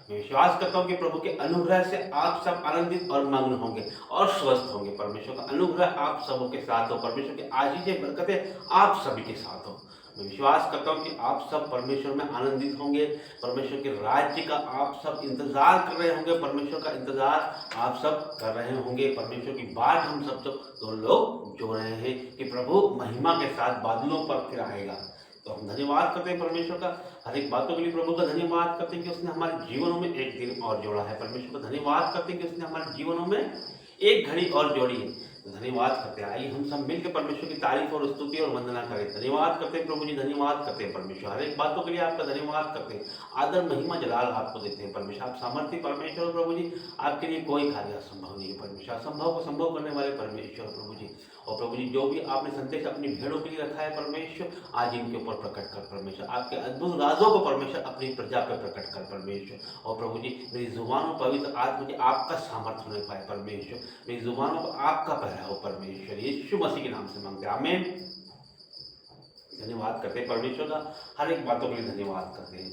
मैं विश्वास करता हूँ कि प्रभु के अनुग्रह से आप सब आनंदित और मग्न होंगे और स्वस्थ होंगे। परमेश्वर का अनुग्रह आप सबों के साथ हो, परमेश्वर की आशीषें बरकतें आप सभी के साथ हो। मैं विश्वास करता हूँ कि आप सब परमेश्वर में आनंदित होंगे, परमेश्वर के राज्य का आप सब इंतजार कर रहे होंगे, परमेश्वर का इंतजार आप सब कर रहे होंगे। परमेश्वर की बात हम सब तो लोग जो रहे हैं कि प्रभु महिमा के साथ बादलों पर फिर आएगा। तो हम धन्यवाद करते हैं परमेश्वर का, हर एक बातों के लिए प्रभु का धन्यवाद करते हैं कि उसने हमारे जीवनों में एक दिन और जोड़ा है। परमेश्वर का धन्यवाद करते हैं कि उसने हमारे जीवनों में एक घड़ी और जोड़ी है। तो धन्यवाद करते हैं। आइए हम सब मिलकर परमेश्वर की तारीफ और स्तुति और वंदना करें। धन्यवाद करते हैं प्रभु जी, धन्यवाद करते हैं परमेश्वर, हर एक बातों के लिए आपका धन्यवाद करते हैं। आदर महिमा जलाल आपको देते हैं परमेश्वर। आप सामर्थ्य परमेश्वर प्रभु जी, आपके लिए कोई कार्य असंभव नहीं है परमेश्वर। असंभव को संभव करने वाले परमेश्वर प्रभु जी। और प्रभु जी, जो भी आपने संदेश अपनी भेड़ों के लिए रखा है परमेश्वर, आज इनके ऊपर प्रकट कर परमेश्वर। आपके अद्भुत राजों को परमेश्वर अपनी प्रजा पर प्रकट कर परमेश्वर। और प्रभु जी, मेरी जुबानों पवित्र आज मुझे आपका सामर्थ्य होने पाए परमेश्वर। मेरी जुबानों पर आपका पहराव परमेश्वर, यीशु मसीह के नाम से मांगते हैं, आमीन। धन्यवाद करते हैं परमेश्वर का, हर एक बातों के लिए धन्यवाद करते हैं।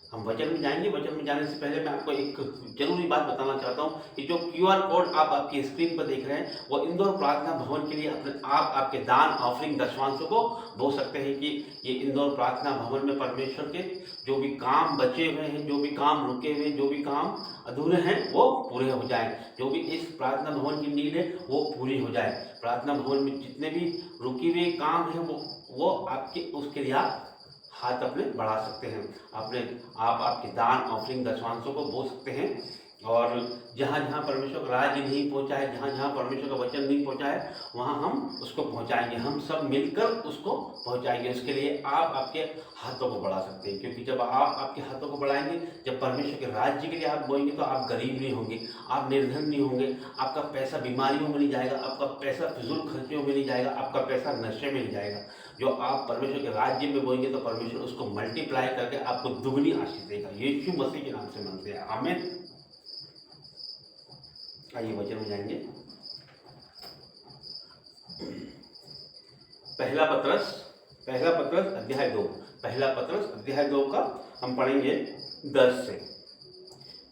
हम वचन में जाएंगे। वचन में जाने से पहले मैं आपको एक जरूरी बात बताना चाहता हूं कि जो QR कोड आप आपकी स्क्रीन पर देख रहे हैं, वो इंदौर प्रार्थना भवन के लिए अपने आप आपके दान ऑफरिंग दशवांशों को बोल सकते हैं कि ये इंदौर प्रार्थना भवन में परमेश्वर के जो भी काम बचे हुए हैं, जो भी काम रुके हुए हैं, जो भी काम अधूरे हैं, वो पूरे हो जाए। जो भी इस प्रार्थना भवन की नीड है वो पूरी हो जाए। प्रार्थना भवन में जितने भी रुके हुए काम है वो आपके उसके लिए आप हाथ अपने बढ़ा सकते हैं। आप आपके दान ऑफरिंग दशवांशों को बोल सकते हैं। और जहाँ जहाँ परमेश्वर का राज्य नहीं पहुँचा है, जहाँ जहाँ परमेश्वर का वचन नहीं पहुँचा है, वहाँ हम उसको पहुँचाएंगे। हम सब मिलकर उसको पहुँचाएंगे। उसके लिए आप आपके हाथों को बढ़ा सकते हैं, क्योंकि जब आप आपके हाथों को बढ़ाएंगे, जब परमेश्वर के राज्य के लिए आप बोएंगे, तो आप गरीब नहीं होंगे, आप निर्धन नहीं होंगे, आपका पैसा बीमारियों में नहीं जाएगा, आपका पैसा फिजूल खर्चियों में नहीं जाएगा, आपका पैसा नशे में नहीं जाएगा। जो आप परमेश्वर के राज्य में बोएंगे तो परमेश्वर उसको मल्टीप्लाई करके आपको दुगनी आशीष देगा। यीशु मसीह के नाम से मांगते हैं, आमीन। आइए वचन में जाएंगे। पहला पत्रस अध्याय 2, पहला पत्रस अध्याय 2 का हम पढ़ेंगे 10 से।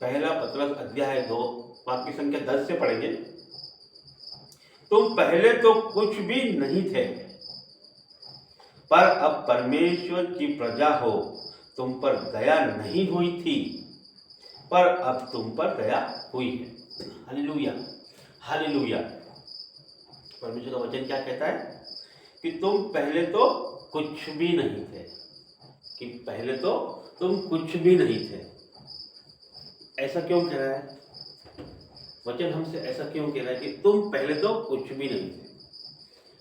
पहला पत्रस अध्याय 2 वाक्य संख्या 10 से पढ़ेंगे। तुम पहले तो कुछ भी नहीं थे, पर अब परमेश्वर की प्रजा हो। तुम पर दया नहीं हुई थी, पर अब तुम पर दया हुई है। Hallelujah, hallelujah. परमेश्वर का वचन क्या कहता है कि तुम पहले तो कुछ भी नहीं थे, कि पहले तो तुम कुछ भी नहीं थे। ऐसा क्यों कह रहा है वचन हमसे? ऐसा क्यों कह रहा है कि तुम पहले तो कुछ भी नहीं थे?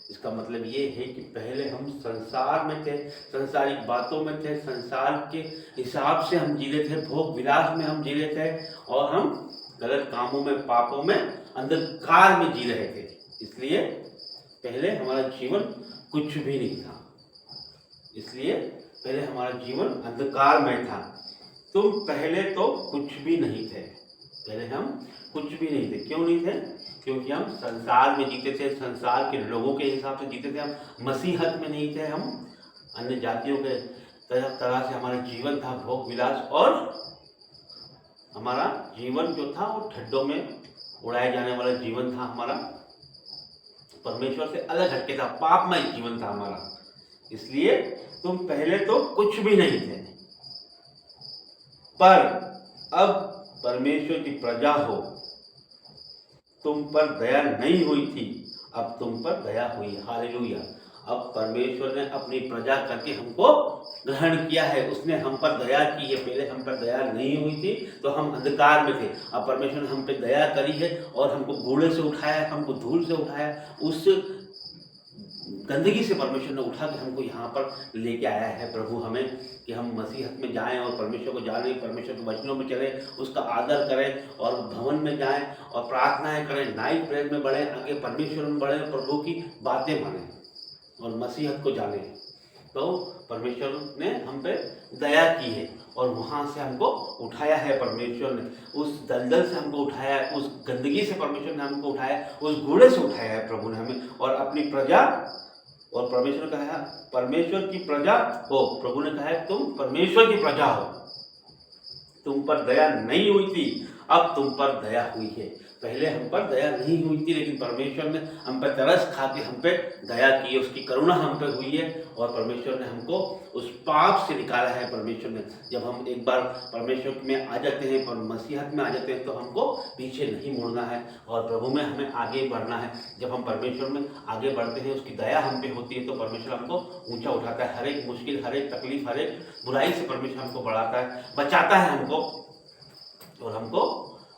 इसका मतलब ये है कि पहले हम संसार में थे, संसारिक बातों में थे, संसार के हिसाब से हम जी रहे थे, भोग विलास में हम जी रहे थे, और हम गलत कामों में, पापों में, अंधकार में जी रहे थे। इसलिए पहले हमारा जीवन कुछ भी नहीं था, इसलिए पहले हमारा जीवन अंधकार में था। तुम पहले तो कुछ भी नहीं थे, पहले हम कुछ भी नहीं थे। क्यों नहीं थे? क्योंकि हम संसार में जीते थे, संसार के लोगों के हिसाब से जीते थे। हम मसीहत में नहीं थे, हम अन्य जातियों के तरह से हमारा जीवन था, भोग विलास, और हमारा जीवन जो था वो ठड्डों में उड़ाए जाने वाला जीवन था। हमारा परमेश्वर से अलग हटके था, पापमय जीवन था हमारा। इसलिए तुम पहले तो कुछ भी नहीं थे, पर अब परमेश्वर की प्रजा हो। तुम पर दया नहीं हुई थी, अब तुम पर दया हुई। हालेलुया। अब परमेश्वर ने अपनी प्रजा करके हमको ग्रहण किया है, उसने हम पर दया की है। पहले हम पर दया नहीं हुई थी तो हम अंधकार में थे, अब परमेश्वर ने हम पे दया करी है और हमको घोड़े से उठाया, हमको धूल से उठाया, उस गंदगी से परमेश्वर ने उठा के हमको यहाँ पर लेके आया है। प्रभु हमें कि हम मसीहत में जाएं और परमेश्वर को जानें, परमेश्वर के वचनों में चलें, उसका आदर करें और भवन में जाएं और प्रार्थनाएं करें, नाइट प्रेयर में बढ़ें, आगे परमेश्वर में बढ़ें, प्रभु की बातें मानें और मसीहत को जानें। तो परमेश्वर ने हम पे दया की है और वहाँ से हमको उठाया है। परमेश्वर ने उस दलदल से हमको उठाया है, उस गंदगी से परमेश्वर ने हमको उठाया, उस घोड़े से उठाया है प्रभु ने हमें, और अपनी प्रजा, और परमेश्वर कहा है परमेश्वर की प्रजा हो। प्रभु ने कहा है तुम परमेश्वर की प्रजा हो। तुम पर दया नहीं हुई थी, अब तुम पर दया हुई है। पहले हम पर दया नहीं हुई थी, लेकिन परमेश्वर ने हम पर तरस खा के हम पे दया की, उसकी करुणा हम पे हुई है और परमेश्वर ने हमको उस पाप से निकाला है। परमेश्वर ने, जब हम एक बार परमेश्वर में आ जाते हैं और मसीहत में आ जाते हैं, तो हमको पीछे नहीं मुड़ना है और प्रभु में हमें आगे बढ़ना है। जब हम परमेश्वर में आगे बढ़ते हैं, उसकी दया हम पे होती है, तो परमेश्वर हमको ऊंचा उठाता है। हर एक मुश्किल, हर एक तकलीफ, हर एक बुराई से परमेश्वर हमको बढ़ाता है, बचाता है हमको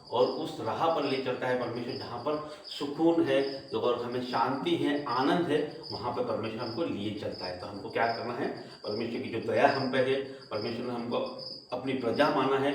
और उस राह पर ले चलता है परमेश्वर, जहाँ पर सुकून है और हमें शांति है, आनंद है, वहाँ पर परमेश्वर हमको लिए चलता है। तो हमको क्या करना है, परमेश्वर की जो दया हम पे है, परमेश्वर ने हमको अपनी प्रजा माना है,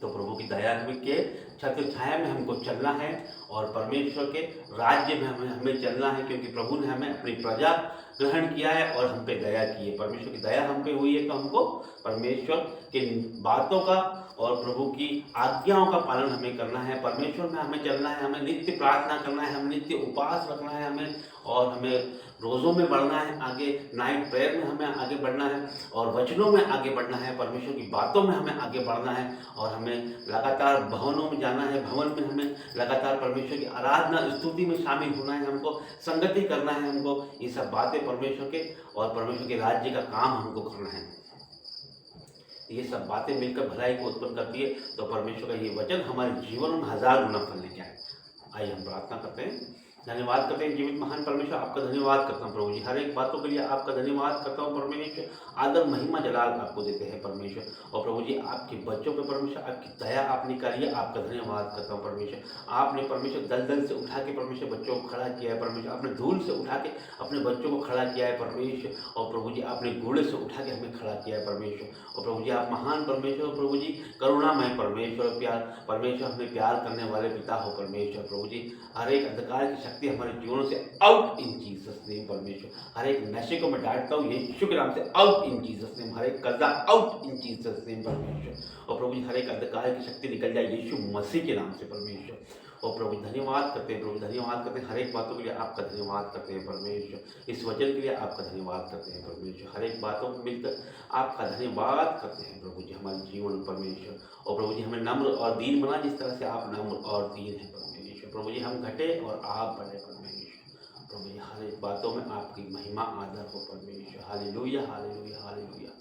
तो प्रभु की दया के छत्र छाया में हमको चलना है और परमेश्वर के राज्य में हमें चलना है, क्योंकि प्रभु ने हमें अपनी प्रजा ग्रहण किया है और हम पे दया की है। परमेश्वर की दया हम पे हुई है, तो हमको परमेश्वर के बातों का और प्रभु की आज्ञाओं का पालन हमें करना है। परमेश्वर में हमें चलना है, हमें नित्य प्रार्थना करना है, हमें नित्य उपवास रखना है, हमें रोज़ों में बढ़ना है, आगे नाइट प्रेयर में हमें आगे बढ़ना है और वचनों में आगे बढ़ना है, परमेश्वर की बातों में हमें आगे बढ़ना है और हमें लगातार भवनों में जाना है, भवन में हमें लगातार परमेश्वर की आराधना स्तुति में शामिल होना है, हमको संगति करना है, हमको ये सब बातें परमेश्वर के और परमेश्वर के राज्य का काम हमको करना है। ये सब बातें मिलकर भलाई को उत्पन्न करती है, तो परमेश्वर का ये वचन हमारे जीवन में 1000 गुना फल लेके आए। आइए हम प्रार्थना करते हैं, धन्यवाद करते हैं जीवित महान परमेश्वर, आपका धन्यवाद करता हूँ प्रभु जी, हर एक बातों के लिए आपका धन्यवाद करता हूँ परमेश्वर। आदर महिमा जलाल आपको देते हैं परमेश्वर, और प्रभु जी आपके बच्चों पे परमेश्वर आपकी दया आपने करी है, आपका धन्यवाद करता हूँ परमेश्वर। आपने परमेश्वर दलदल से उठा के परमेश्वर बच्चों को खड़ा किया है परमेश्वर, आपने धूल से उठा के अपने बच्चों को खड़ा किया है परमेश्वर, और प्रभु जी आपने घोड़े से उठा के हमें खड़ा किया है परमेश्वर। और प्रभु जी आप महान परमेश्वर, प्रभु जी करुणामय परमेश्वर, प्यार परमेश्वर, हमें प्यार करने वाले पिता हो परमेश्वर। प्रभु जी हर एक अंधकार की शक्ति हमारे जीवनों से आउट इन जीसस नेम परमेश्वर। हर एक नशे को मैं डांटता हूँ यीशु के नाम से, आउट इन जीसस नेम। हर एक कर्जा आउट इन जीसस नेम परमेश्वर। और प्रभु जी हर एक अंधकार की शक्ति निकल जाए यीशु मसीह के नाम से परमेश्वर। और प्रभु धन्यवाद करते हैं, प्रभु धन्यवाद करते हैं, हर एक बातों के लिए आपका धन्यवाद करते हैं परमेश्वर। इस वचन के लिए आपका धन्यवाद करते हैं परमेश्वर, हर एक बातों में मिलकर आपका धन्यवाद करते हैं प्रभु जी हमारे जीवन परमेश्वर। और प्रभु जी हमें नम्र और दीन बना, जिस तरह से आप नम्र और दीन है परमेश्वर। प्रभु जी हम घटे और आप बढ़े परमेश्वर। प्रभु जी हर एक बातों में आपकी महिमा आदर हो परमेश्वर। Hallelujah hallelujah hallelujah.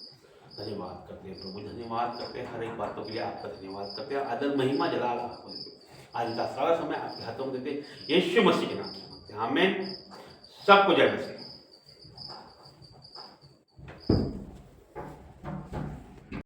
धन्यवाद करते हैं प्रभु, धन्यवाद करते हैं, हर एक बातों के लिए आपका धन्यवाद करते हैं। आदर महिमा जलाल आपको, आज का सारा समय आपके हाथों में देते यीशु मसीह के नाम से मांगते हैं, आमीन। सबको जय मसीह।